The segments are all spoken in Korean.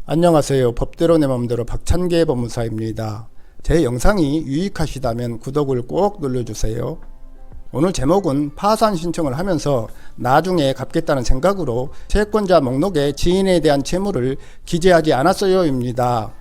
안녕하세요. 법대로 내 맘대로 박찬계 법무사입니다. 제 영상이 유익하시다면 구독을 꼭 눌러주세요. 오늘 제목은 파산 신청을 하면서 나중에 갚겠다는 생각으로 채권자 목록에 지인에 대한 채무를 기재하지 않았어요입니다.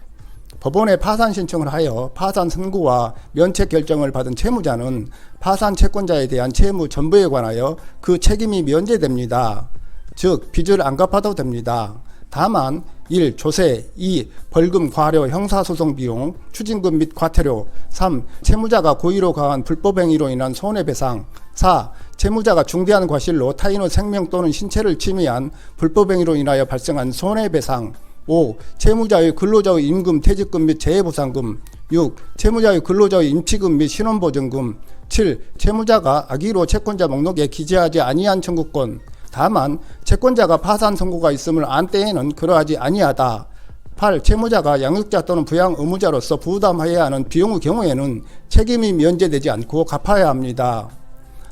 법원에 파산 신청을 하여 파산 선고와 면책 결정을 받은 채무자는 파산 채권자에 대한 채무 전부에 관하여 그 책임이 면제됩니다. 즉 빚을 안 갚아도 됩니다. 다만 1. 조세 2. 벌금, 과료, 형사소송 비용, 추징금 및 과태료 3. 채무자가 고의로 가한 불법행위로 인한 손해배상 4. 채무자가 중대한 과실로 타인의 생명 또는 신체를 침해한 불법행위로 인하여 발생한 손해배상 5. 채무자의 근로자의 임금, 퇴직금 및 재해보상금 6. 채무자의 근로자의 임치금 및 신원보증금 7. 채무자가 악의로 채권자 목록에 기재하지 아니한 청구권 다만 채권자가 파산 선고가 있음을 안 때에는 그러하지 아니하다. 8. 채무자가 양육자 또는 부양 의무자로서 부담해야 하는 비용의 경우에는 책임이 면제되지 않고 갚아야 합니다.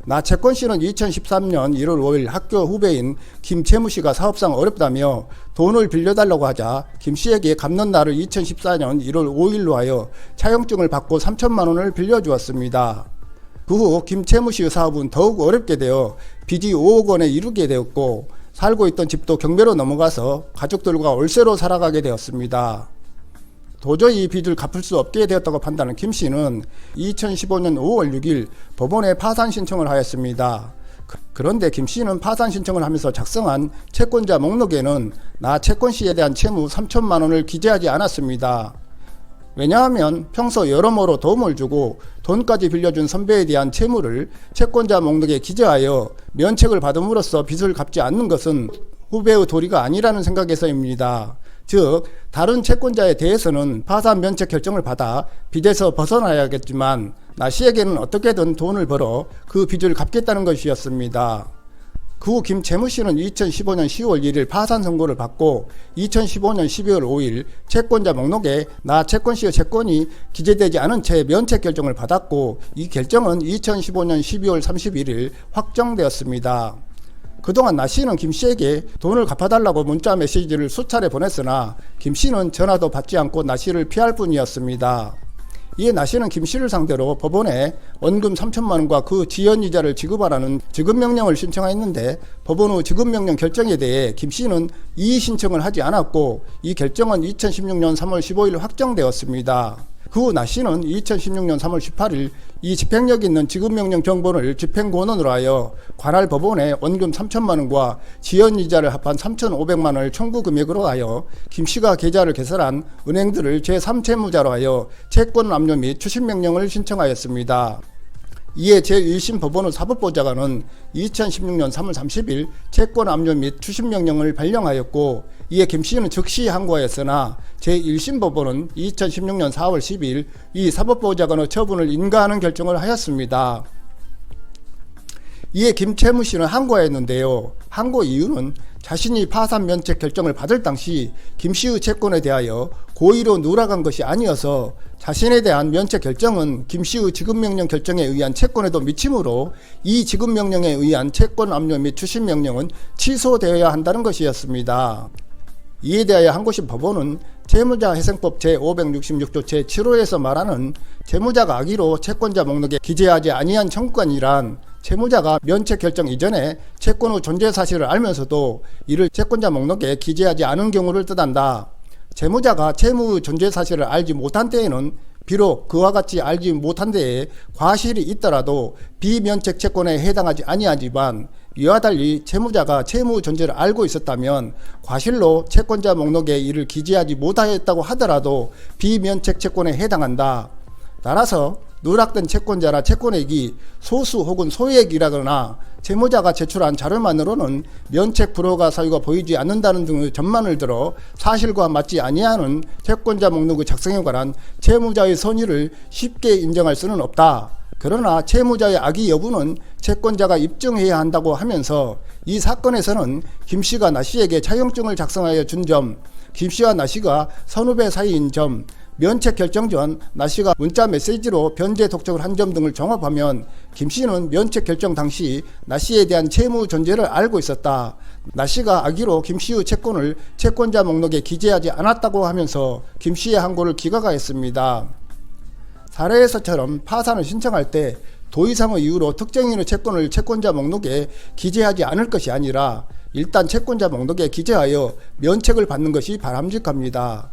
나 채권씨는 2013년 1월 5일 학교 후배인 김채무씨가 사업상 어렵다며 돈을 빌려달라고 하자 김씨에게 갚는 날을 2014년 1월 5일로 하여 차용증을 받고 3천만 원을 빌려주었습니다. 그 후 김채무씨의 사업은 더욱 어렵게 되어 빚이 5억 원에 이르게 되었고 살고 있던 집도 경매로 넘어가서 가족들과 월세로 살아가게 되었습니다. 도저히 이 빚을 갚을 수 없게 되었다고 판단한 김씨는 2015년 5월 6일 법원에 파산 신청을 하였습니다. 그런데 김씨는 파산 신청을 하면서 작성한 채권자 목록에는 나 채권씨에 대한 채무 3천만 원을 기재하지 않았습니다. 왜냐하면 평소 여러모로 도움을 주고 돈까지 빌려준 선배에 대한 채무를 채권자 목록에 기재하여 면책을 받음으로써 빚을 갚지 않는 것은 후배의 도리가 아니라는 생각에서입니다. 즉 다른 채권자에 대해서는 파산 면책 결정을 받아 빚에서 벗어나야겠지만 나 씨에게는 어떻게든 돈을 벌어 그 빚을 갚겠다는 것이었습니다. 그 후 김채무씨는 2015년 10월 1일 파산 선고를 받고 2015년 12월 5일 채권자 목록에 나 채권씨의 채권이 기재되지 않은 채 면책 결정을 받았고 이 결정은 2015년 12월 31일 확정되었습니다. 그동안 나 씨는 김씨에게 돈을 갚아달라고 문자 메시지를 수차례 보냈으나 김씨는 전화도 받지 않고 나 씨를 피할 뿐이었습니다. 이에 나 씨는 김씨를 상대로 법원에 원금 3천만 원과 그 지연이자를 지급하라는 지급명령을 신청했는데 법원의 지급명령 결정에 대해 김씨는 이의 신청을 하지 않았고 이 결정은 2016년 3월 15일 확정되었습니다. 그 후 나 씨는 2016년 3월 18일 이 집행력 있는 지급명령 정보를 집행권원으로 하여 관할 법원에 원금 3천만 원과 지연이자를 합한 3,500만 원을 청구 금액으로 하여 김씨가 계좌를 개설한 은행들을 제3채무자로 하여 채권 압류 및 추심명령을 신청하였습니다. 이에 제1심 법원의 사법보좌관은 2016년 3월 30일 채권 압류 및 추심명령을 발령하였고 이에 김씨는 즉시 항고하였으나 제1심 법원은 2016년 4월 10일 이 사법보좌관의 처분을 인가하는 결정을 하였습니다. 이에 김채무씨는 항고하였는데요. 항고 이유는 자신이 파산 면책 결정을 받을 당시 김씨의 채권에 대하여 고의로 누락한 것이 아니어서 자신에 대한 면책 결정은 김씨의 지급명령 결정에 의한 채권에도 미치므로 이 지급명령에 의한 채권 압류 및 추심명령은 취소되어야 한다는 것이었습니다. 이에 대하여 항고심 법원은 채무자회생법 제566조 제7호에서 말하는 채무자가 악의로 채권자 목록에 기재하지 아니한 청구권이란 채무자가 면책 결정 이전에 채권의 존재 사실을 알면서도 이를 채권자 목록에 기재하지 않은 경우를 뜻한다. 채무자가 채무의 존재 사실을 알지 못한 때에는 비록 그와 같이 알지 못한 데에 과실이 있더라도 비면책 채권에 해당하지 아니하지만 이와 달리 채무자가 채무 존재를 알고 있었다면 과실로 채권자 목록에 이를 기재하지 못하였다고 하더라도 비면책 채권에 해당한다. 따라서 누락된 채권자나 채권액이 소수 혹은 소액이라거나 채무자가 제출한 자료만으로는 면책 불허가 사유가 보이지 않는다는 등의 전만을 들어 사실과 맞지 아니하는 채권자 목록의 작성에 관한 채무자의 선의를 쉽게 인정할 수는 없다. 그러나 채무자의 악의 여부는 채권자가 입증해야 한다고 하면서 이 사건에서는 김씨가 나 씨에게 차용증을 작성하여 준 점, 김씨와 나 씨가 선후배 사이인 점, 면책 결정 전 나씨가 문자 메시지로 변제 독촉을 한 점 등을 종합하면 김씨는 면책 결정 당시 나씨에 대한 채무 존재를 알고 있었다. 나씨가 악의로 김씨의 채권을 채권자 목록에 기재하지 않았다고 하면서 김씨의 항고를 기각하였습니다. 사례에서처럼 파산을 신청할 때 도의상의 이유로 특정인의 채권을 채권자 목록에 기재하지 않을 것이 아니라 일단 채권자 목록에 기재하여 면책을 받는 것이 바람직합니다.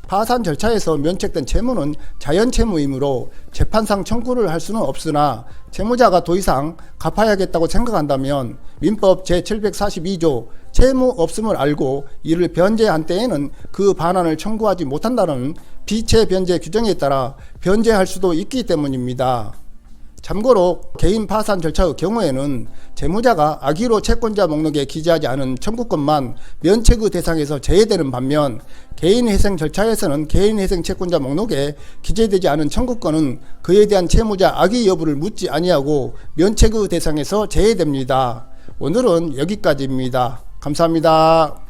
파산 절차에서 면책된 채무는 자연채무이므로 재판상 청구를 할 수는 없으나 채무자가 도의상 갚아야겠다고 생각한다면 민법 제742조 채무 없음을 알고 이를 변제한 때에는 그 반환을 청구하지 못한다는 비채변제 규정에 따라 변제할 수도 있기 때문입니다. 참고로 개인 파산 절차의 경우에는 채무자가 악의로 채권자 목록에 기재하지 않은 청구권만 면책의 대상에서 제외되는 반면 개인회생 절차에서는 개인회생 채권자 목록에 기재되지 않은 청구권은 그에 대한 채무자 악의 여부를 묻지 아니하고 면책의 대상에서 제외됩니다. 오늘은 여기까지입니다. 감사합니다.